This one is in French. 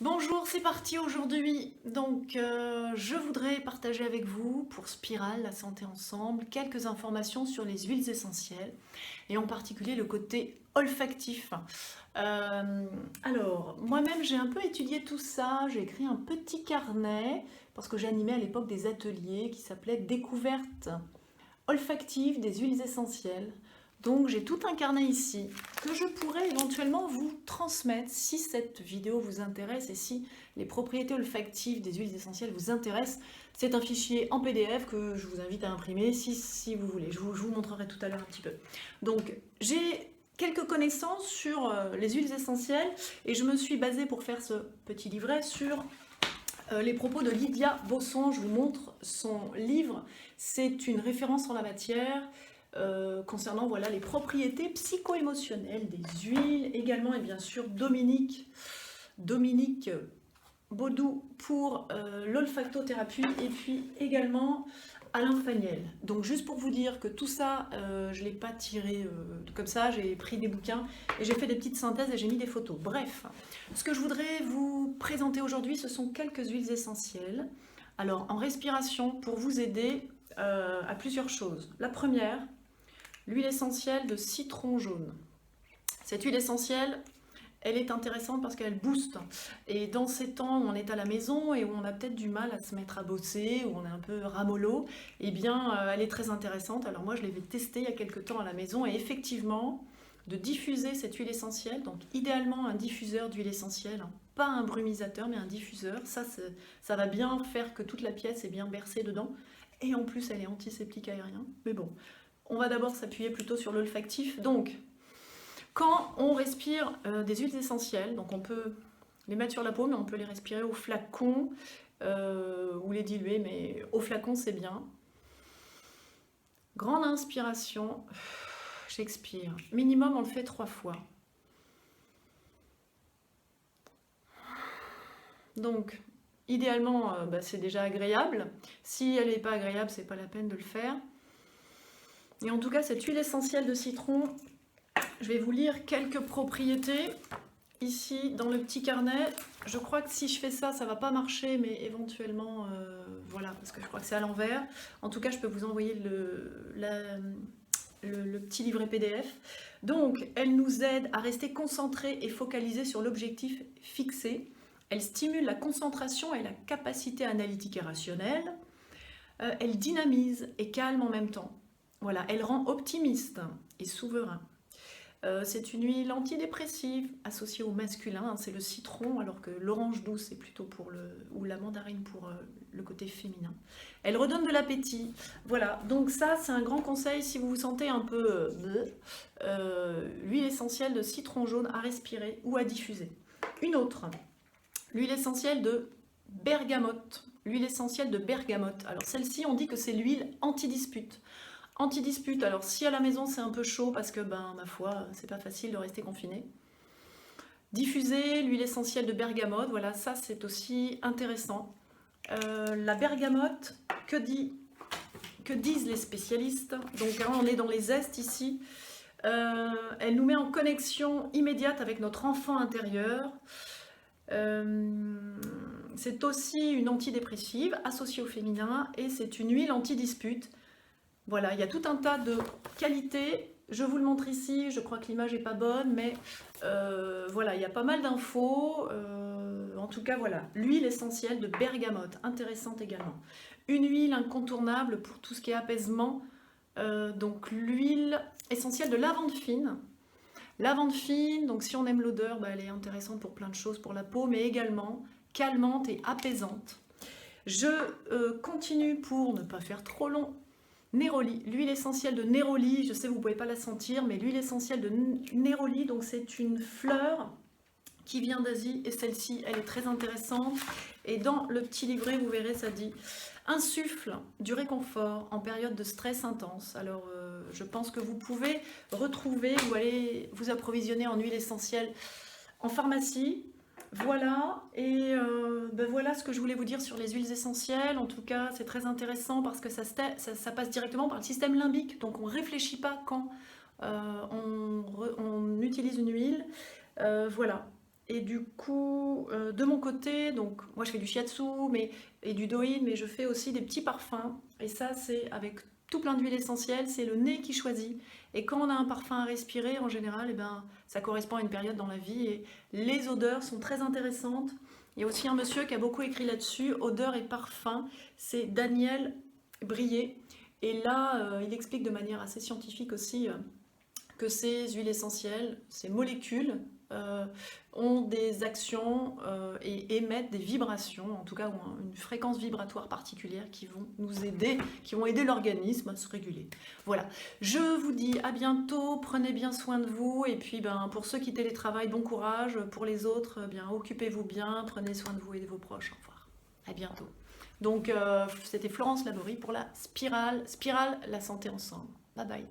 Bonjour, c'est parti aujourd'hui. Je voudrais partager avec vous, pour Spiral, la santé ensemble, quelques informations sur les huiles essentielles et en particulier le côté olfactif. Moi-même, j'ai un peu étudié tout ça. J'ai écrit un petit carnet parce que j'animais à l'époque des ateliers qui s'appelaient Découverte olfactive des huiles essentielles. Donc j'ai tout un carnet ici que je pourrais éventuellement vous transmettre si cette vidéo vous intéresse et si les propriétés olfactives des huiles essentielles vous intéressent. C'est un fichier en PDF que je vous invite à imprimer si vous voulez. Je vous montrerai tout à l'heure un petit peu. Donc j'ai quelques connaissances sur les huiles essentielles et je me suis basée pour faire ce petit livret sur les propos de Lydia Bosson. Je vous montre son livre. C'est une référence en la matière concernant voilà, les propriétés psycho-émotionnelles des huiles. Également, et bien sûr, Dominique Baudou pour l'olfactothérapie. Et puis également Alain Faniel. Donc juste pour vous dire que tout ça, je ne l'ai pas tiré comme ça, j'ai pris des bouquins et j'ai fait des petites synthèses et j'ai mis des photos. Bref, ce que je voudrais vous présenter aujourd'hui, ce sont quelques huiles essentielles. Alors en respiration, pour vous aider à plusieurs choses. La première, l'huile essentielle de citron jaune. Cette huile essentielle, elle est intéressante parce qu'elle booste. Et dans ces temps où on est à la maison et où on a peut-être du mal à se mettre à bosser, où on est un peu ramollo, eh bien, elle est très intéressante. Alors moi, je l'avais testée il y a quelques temps à la maison et effectivement, de diffuser cette huile essentielle, donc idéalement un diffuseur d'huile essentielle, hein, pas un brumisateur, mais un diffuseur, ça va bien faire que toute la pièce est bien bercée dedans. Et en plus, elle est antiseptique aérien. Mais bon, on va d'abord s'appuyer plutôt sur l'olfactif. Donc, quand on respire des huiles essentielles, donc on peut les mettre sur la peau, mais on peut les respirer au flacon ou les diluer, mais au flacon c'est bien. Grande inspiration, j'expire. Minimum, on le fait 3 fois. Donc, idéalement, c'est déjà agréable. Si elle n'est pas agréable, c'est pas la peine de le faire. Et en tout cas, cette huile essentielle de citron, je vais vous lire quelques propriétés ici dans le petit carnet. Je crois que si je fais ça, ça va pas marcher, mais éventuellement, voilà, parce que je crois que c'est à l'envers. En tout cas, je peux vous envoyer le petit livret PDF. Donc, elle nous aide à rester concentrés et focalisés sur l'objectif fixé. Elle stimule la concentration et la capacité analytique et rationnelle. Elle dynamise et calme en même temps. Voilà, elle rend optimiste et souverain. C'est une huile antidépressive associée au masculin, hein, c'est le citron, alors que l'orange douce c'est plutôt pour ou la mandarine pour le côté féminin. Elle redonne de l'appétit. Voilà, donc ça c'est un grand conseil si vous vous sentez un peu l'huile essentielle de citron jaune à respirer ou à diffuser. Une autre, l'huile essentielle de bergamote. L'huile essentielle de bergamote. Alors celle-ci on dit que c'est l'huile anti-dispute. Anti-dispute, alors si à la maison c'est un peu chaud parce que, ma foi, c'est pas facile de rester confiné. Diffuser l'huile essentielle de bergamote, voilà, ça c'est aussi intéressant. La bergamote, que disent les spécialistes? Donc hein, on est dans les zestes ici. Elle nous met en connexion immédiate avec notre enfant intérieur. C'est aussi une antidépressive associée au féminin et c'est une huile anti-dispute. Voilà, il y a tout un tas de qualités. Je vous le montre ici, je crois que l'image n'est pas bonne, mais voilà, il y a pas mal d'infos. En tout cas, voilà, l'huile essentielle de bergamote, intéressante également. Une huile incontournable pour tout ce qui est apaisement, donc l'huile essentielle de lavande fine. Lavande fine, donc si on aime l'odeur, elle est intéressante pour plein de choses, pour la peau, mais également calmante et apaisante. Je continue pour ne pas faire trop long. Néroli, l'huile essentielle de néroli, je sais vous ne pouvez pas la sentir, mais l'huile essentielle de néroli, donc c'est une fleur qui vient d'Asie et celle-ci, elle est très intéressante. Et dans le petit livret, vous verrez, ça dit insuffle du réconfort en période de stress intense. Alors, je pense que vous pouvez retrouver ou aller vous approvisionner en huile essentielle en pharmacie. Voilà, et voilà ce que je voulais vous dire sur les huiles essentielles. En tout cas, c'est très intéressant parce que ça passe directement par le système limbique. Donc, on ne réfléchit pas quand on utilise une huile. Voilà. Et du coup, de mon côté, donc moi je fais du shiatsu et du doin, mais je fais aussi des petits parfums. Et ça, c'est avec tout plein d'huiles essentielles, c'est le nez qui choisit. Et quand on a un parfum à respirer, en général, eh ben, ça correspond à une période dans la vie. Et les odeurs sont très intéressantes. Il y a aussi un monsieur qui a beaucoup écrit là-dessus, odeur et parfum. C'est Daniel Brier. Et là, il explique de manière assez scientifique aussi que ces huiles essentielles, ces molécules, ont des actions et émettent des vibrations, en tout cas ont une fréquence vibratoire particulière qui vont nous aider, qui vont aider l'organisme à se réguler. Voilà, je vous dis à bientôt, prenez bien soin de vous, et puis pour ceux qui télétravaillent, bon courage, pour les autres, occupez-vous bien, prenez soin de vous et de vos proches, au revoir, à bientôt. Donc c'était Florence Laborie pour la spirale, la santé ensemble. Bye bye.